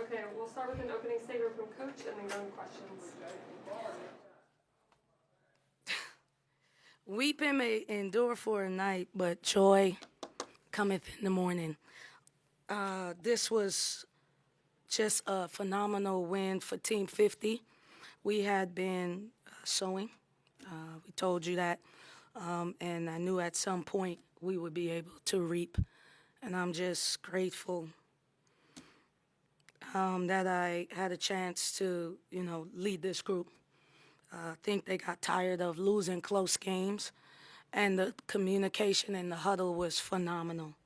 Okay, we'll start with an opening statement from Coach and then go to questions. Weeping may endure for a night, but joy cometh in the morning. This was just a phenomenal win for Team 50. We had been sowing. We told you that. And I knew at some point we would be able to reap. And I'm just grateful that I had a chance to, lead this group. I think they got tired of losing close games, and the communication in the huddle was phenomenal.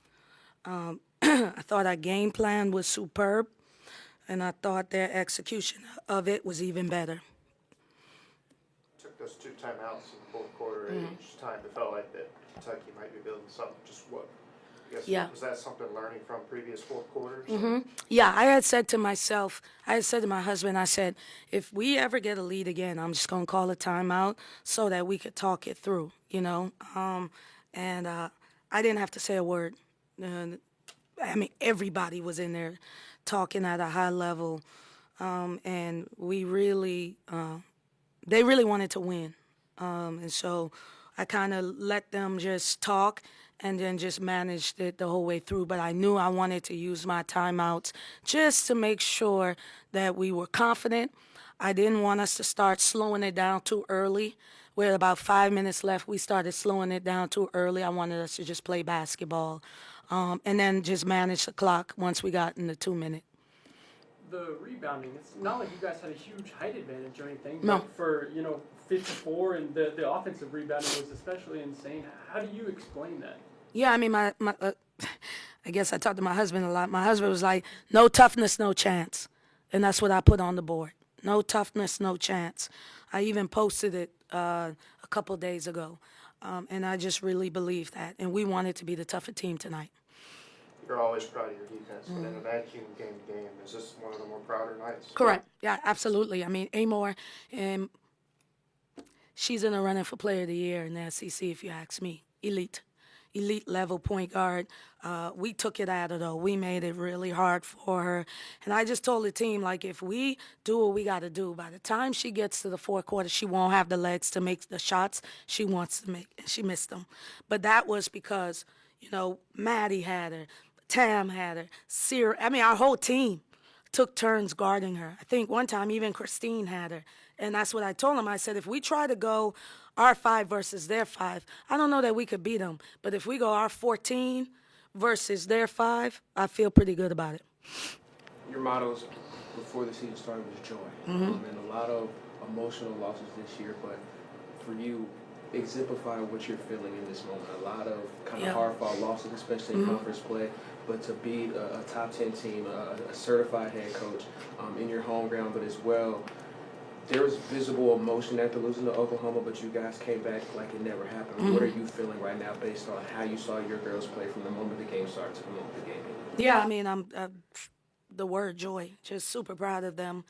I thought our game plan was superb, and I thought their execution of it was even better. Took those 2 timeouts in the fourth quarter, and each time it felt like that Kentucky might be building something. Just what? I guess, Yeah. Was that something learning from previous fourth quarters? Yeah, I had said to my husband, I said, if we ever get a lead again, I'm just going to call a timeout so that we could talk it through, And I didn't have to say a word. Everybody was in there talking at a high level, and we really, they really wanted to win. And so I kind of let them just talk and then just managed it the whole way through. But I knew I wanted to use my timeouts just to make sure that we were confident. I didn't want us to start slowing it down too early. With about 5 minutes left, we started slowing it down too early. I wanted us to just play basketball and then just manage the clock once we got in the 2 minute. The rebounding, it's not like you guys had a huge height advantage or anything. No. But for, 54, and the offensive rebounding was especially insane. How do you explain that? Yeah, I guess I talked to my husband a lot. My husband was like, no toughness, no chance. And that's what I put on the board. No toughness, no chance. I even posted it a couple days ago. And I just really believe that. And we wanted to be the tougher team tonight. You're always proud of your defense, but in a vacuum game to game, is this one of the more prouder nights? Correct. Yeah, absolutely. Amor, she's in the running for Player of the Year in the SEC, if you ask me. Elite level point guard. We took it at her, though. We made it really hard for her. And I just told the team, if we do what we got to do, by the time she gets to the fourth quarter, she won't have the legs to make the shots she wants to make. And she missed them. But that was because, Maddie had her, Tam had her, our whole team took turns guarding her. I think one time even Christine had her. And that's what I told them. I said, if we try to go our 5 versus their 5, I don't know that we could beat them. But if we go our 14 versus their 5, I feel pretty good about it. Your mottos before the season started was joy. And a lot of emotional losses this year. But for you, exemplify what you're feeling in this moment. A lot of kind of hard-fought losses, especially in conference play. But to beat a top 10 team, a certified head coach in your home ground, but as well, there was visible emotion after losing to Oklahoma, but you guys came back like it never happened. What are you feeling right now based on how you saw your girls play from the moment the game started to the moment the game ended? Yeah, I'm the word joy, just super proud of them.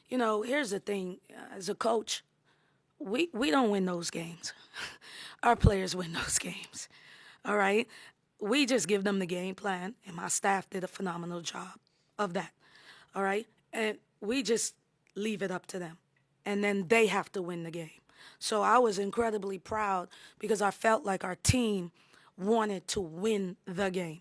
Here's the thing. As a coach, we don't win those games. Our players win those games, all right? We just give them the game plan, and my staff did a phenomenal job of that, all right? And we just leave it up to them, and then they have to win the game. So I was incredibly proud because I felt like our team wanted to win the game,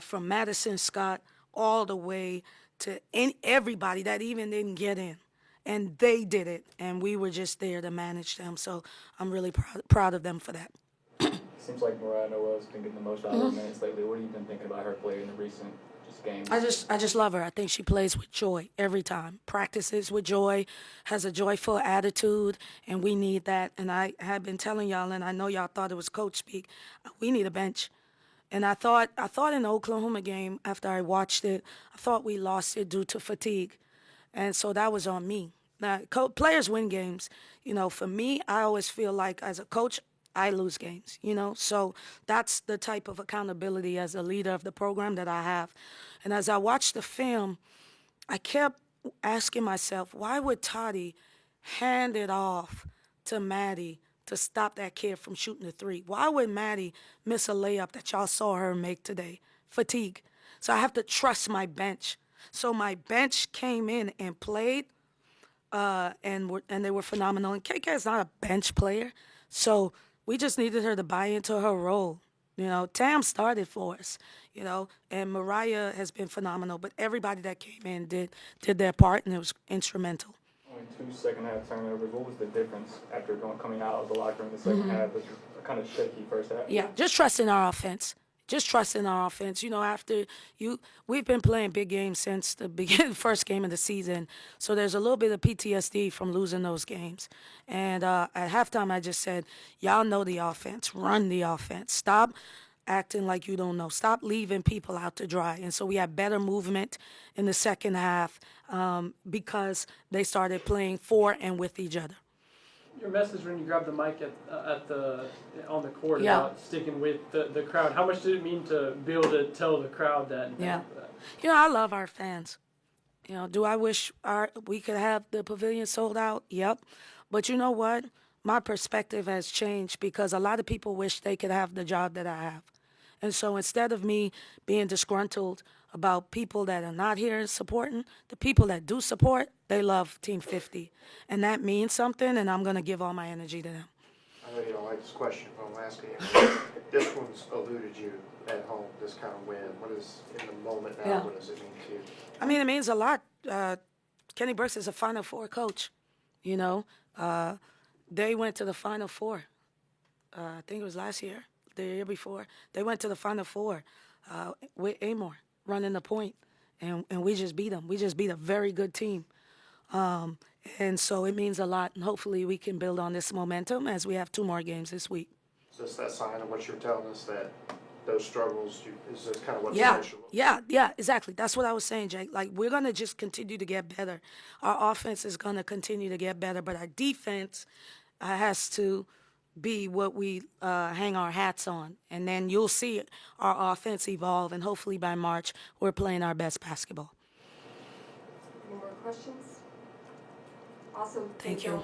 from Madison Scott all the way to everybody that even didn't get in. And they did it, and we were just there to manage them. So I'm really proud of them for that. Seems like Mariah Noel's been getting the most out of her minutes lately. What have you been thinking about her play in the recent games? I just love her. I think she plays with joy every time. Practices with joy, has a joyful attitude, and we need that. And I have been telling y'all, and I know y'all thought it was coach speak, we need a bench. And I thought in the Oklahoma game, after I watched it, I thought we lost it due to fatigue. And so that was on me. Now, players win games. For me, I always feel like as a coach, I lose games, So that's the type of accountability as a leader of the program that I have. And as I watched the film, I kept asking myself, why would Toddy hand it off to Maddie to stop that kid from shooting the 3? Why would Maddie miss a layup that y'all saw her make today? Fatigue. So I have to trust my bench. So my bench came in and played, and they were phenomenal. And KK is not a bench player, so we just needed her to buy into her role. You know, Tam started for us, you know, and Mariah has been phenomenal. But everybody that came in did their part, and it was instrumental. Only 2 second half turnovers. What was the difference after coming out of the locker room in the second half? Was a kind of shaky first half. Yeah, just trusting our offense. Just trusting our offense. You know, we've been playing big games since the first game of the season. So there's a little bit of PTSD from losing those games. And at halftime, I just said, y'all know the offense. Run the offense. Stop acting like you don't know. Stop leaving people out to dry. And so we had better movement in the second half because they started playing for and with each other. Your message when you grabbed the mic on the court Yeah. about sticking with the crowd, how much did it mean to be able to tell the crowd that? And Yeah. thank you for that? You know, I love our fans. You know, do I wish we could have the pavilion sold out? Yep. But you know what? My perspective has changed because a lot of people wish they could have the job that I have. And so instead of me being disgruntled about people that are not here supporting, the people that do support, they love Team 50. And that means something, and I'm going to give all my energy to them. I know you don't like this question, but I'm asking you. This one's eluded you at home, this kind of win. What is, in the moment now, Yeah. what does it mean to you? I mean, it means a lot. Kenny Brooks is a Final Four coach, you know. They went to the Final Four. I think it was last year, the year before. They went to the Final Four with Amor running the point, and we just beat them. We just beat a very good team. And so it means a lot, and hopefully we can build on this momentum as we have 2 more games this week. Is this that sign of what you were telling us, that those struggles, is this kind of what Yeah, special? yeah, exactly. That's what I was saying, Jake. Like, we're going to just continue to get better. Our offense is going to continue to get better, but our defense has to be what we hang our hats on. And then you'll see our offense evolve, and hopefully by March, we're playing our best basketball. Any more questions? Awesome. Thank you.